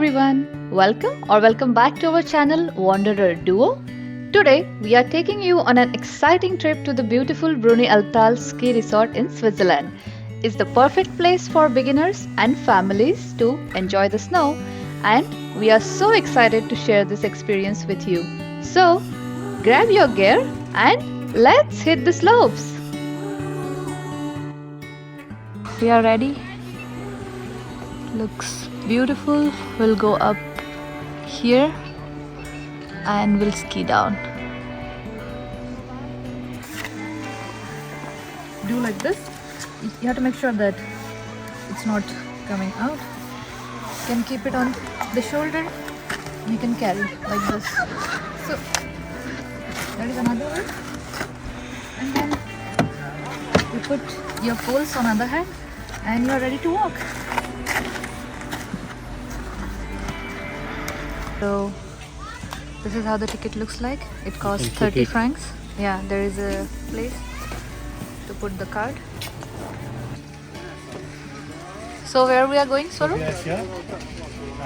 everyone, welcome back to our channel Wanderer Duo. Today we are taking you on an exciting trip to the beautiful Brunni-Alpthal ski resort in Switzerland. It's the perfect place for beginners and families to enjoy the snow, and we are so excited to share this experience with you. So grab your gear and let's hit the slopes. We are ready. Looks beautiful. We'll go up here and we'll ski down. Do like this. You have to make sure that it's not coming out. You can keep it on the shoulder. You can carry like this. So that is another one. And then you put your poles on other hand and you are ready to walk. So this is how the ticket looks like. It costs 30 francs. Yeah, there is a place to put the card. So where we are going, Swaru? Yes, yeah.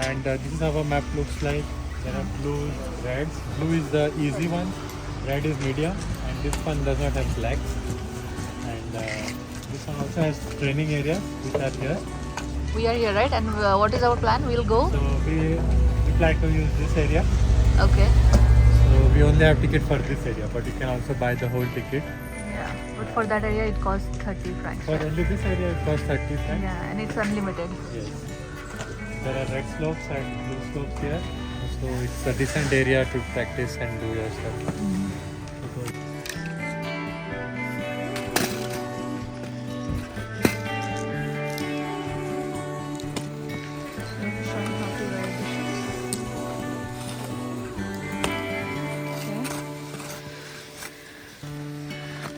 And this is how our map looks like. There are blues, reds. Blue is the easy one. Red is medium. And this one does not have blacks. And this one also has training areas which are here. We are here, right? And what is our plan? We'll go? So we plan to use this area. Okay. So we only have ticket for this area, but you can also buy the whole ticket. Yeah, but for that area it costs 30 francs. For only this area it costs 30 francs. Yeah, and it's unlimited. Yes. There are red slopes and blue slopes here. So it's a decent area to practice and do your stuff.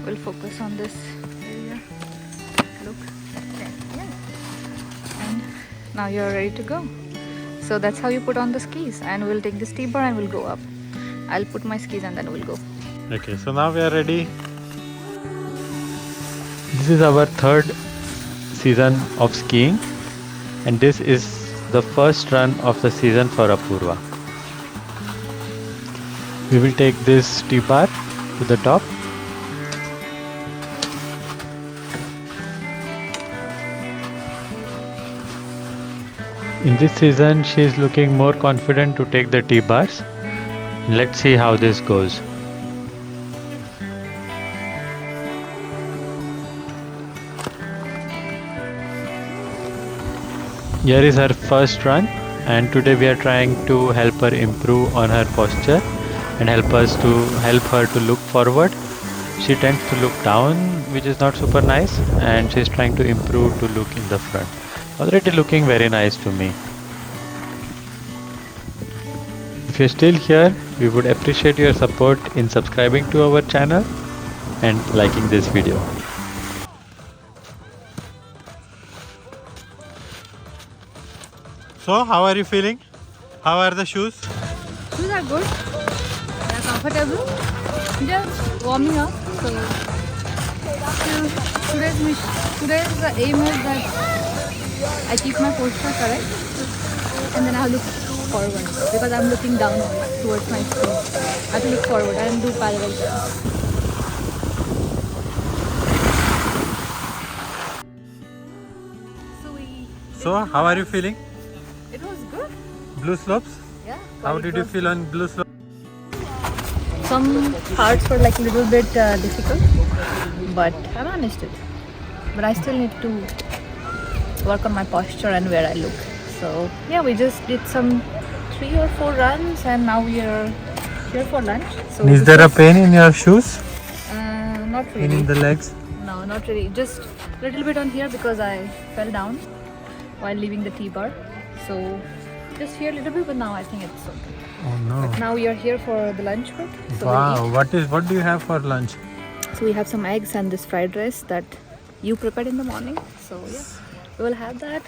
We'll focus on this area. Look. Okay. Yeah. And now you're ready to go. So that's how you put on the skis, and we'll take this T-bar and we'll go up. I'll put my skis and then we'll go. Okay, so now we are ready. This is our third season of skiing, and this is the first run of the season for Apurva. We will take this T-bar to the top. In this season, she is looking more confident to take the T-bars. Let's see how this goes. Here is her first run, and today we are trying to help her improve on her posture and help her to look forward. She tends to look down, which is not super nice, and she is trying to improve to look in the front. Already looking very nice to me. If you're still here, we would appreciate your support in subscribing to our channel and liking this video. So, how are you feeling? How are the shoes? Shoes are good. They are comfortable. Just warming up. So today's the aim is that I keep my posture correct, and then I look forward because I'm looking down towards my screen. I have to look forward and do parallel jumps. So, how are you feeling? It was good. Blue slopes? Yeah. How did you feel on blue slopes? Some parts were like a little bit difficult, but I managed it. But I still need to work on my posture and where I look. So yeah, we just did some 3 or 4 runs, and now we are here for lunch. So is there a pain in your shoes? Not really. Pain in the legs? No, not really. Just a little bit on here because I fell down while leaving the T-bar. So just here a little bit, but now I think it's okay. Oh no. But now we are here for the lunch break. So wow, we'll eat. what do you have for lunch? So we have some eggs and this fried rice that you prepared in the morning. So yeah, we will have that.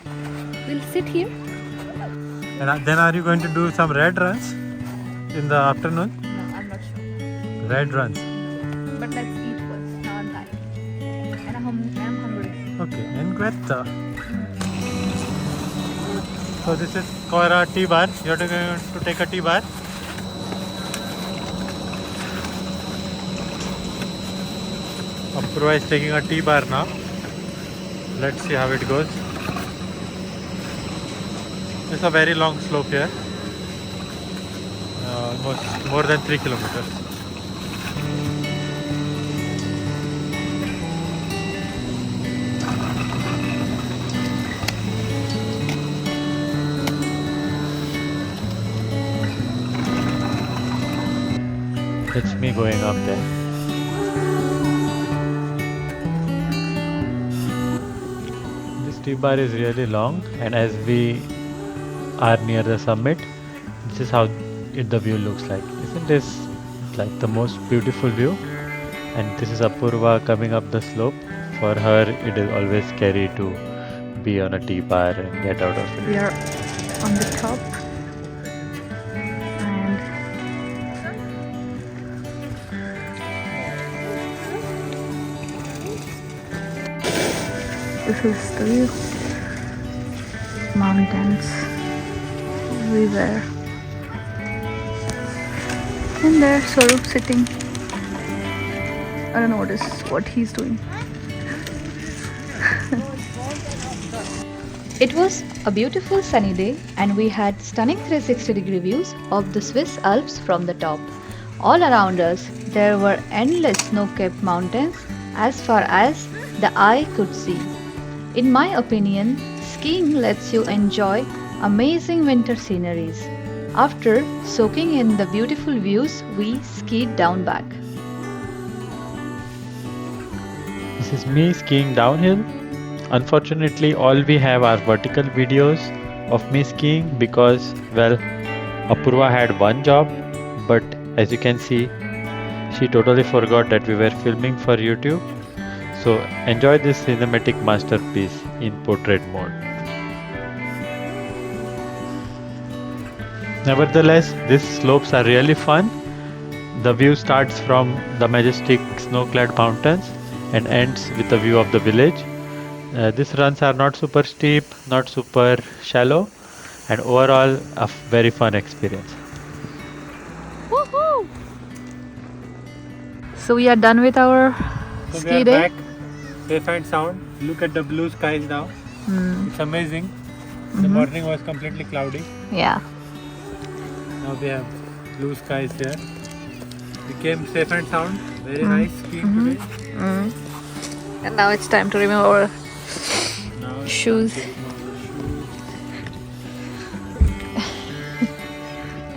We'll sit here. And then are you going to do some red runs in the afternoon? No, I'm not sure. Red runs. But let's eat first. Now I'm tired. And I'm hungry. Okay, in Greta. So this is called a T-bar. You are going to take a T-bar. Apurva is taking a T-bar now. Let's see how it goes. It's a very long slope here. Almost more than 3 kilometers. It's me going up there. This T-bar is really long, and as we are near the summit, this is how the view looks like. Isn't this like the most beautiful view? And this is Apurva coming up the slope. For her, it is always scary to be on a T-bar and get out of it. We are on the top, and this is the view. Mountains everywhere. And there Swaroop sitting. I don't know what he's doing. It was a beautiful sunny day, and we had stunning 360-degree views of the Swiss Alps from the top. All around us, there were endless snow-capped mountains as far as the eye could see. In my opinion, skiing lets you enjoy amazing winter sceneries. After soaking in the beautiful views, we skied down back. This is me skiing downhill. Unfortunately, all we have are vertical videos of me skiing because, well, Apurva had one job, but as you can see, she totally forgot that we were filming for YouTube. So enjoy this cinematic masterpiece in portrait mode. Nevertheless, these slopes are really fun. The view starts from the majestic snow-clad mountains and ends with a view of the village. These runs are not super steep, not super shallow, and overall a very fun experience. Woohoo! So we are done with our ski day. Back, safe and sound. Look at the blue skies now. It's amazing. The morning was completely cloudy. Yeah. Now we have blue skies here. We came safe and sound. Very nice skiing today. And now it's time to remove our shoes.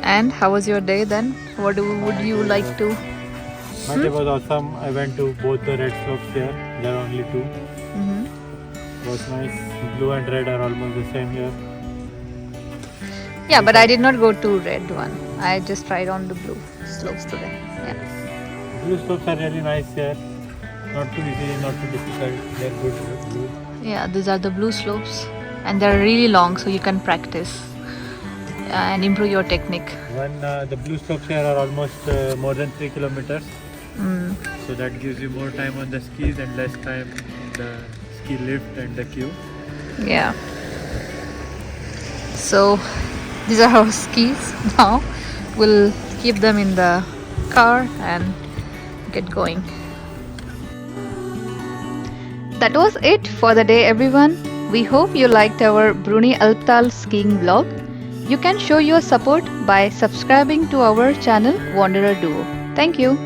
And how was your day then? What would you like to? My day was awesome. I went to both the red slopes here. There are only two. It was nice. Blue and red are almost the same here. Yeah, but I did not go to red one. I just tried on the blue slopes today. Yeah. Blue slopes are really nice here. Not too easy, not too difficult. They're good blue. Yeah, these are the blue slopes, and they're really long, so you can practice and improve your technique. The blue slopes here are almost more than 3 kilometers. So that gives you more time on the skis and less time on the ski lift and the queue. Yeah. So these are our skis now. We'll keep them in the car and get going. That was it for the day, everyone. We hope you liked our Brunni-Alpthal skiing vlog. You can show your support by subscribing to our channel Wanderer Duo. Thank you.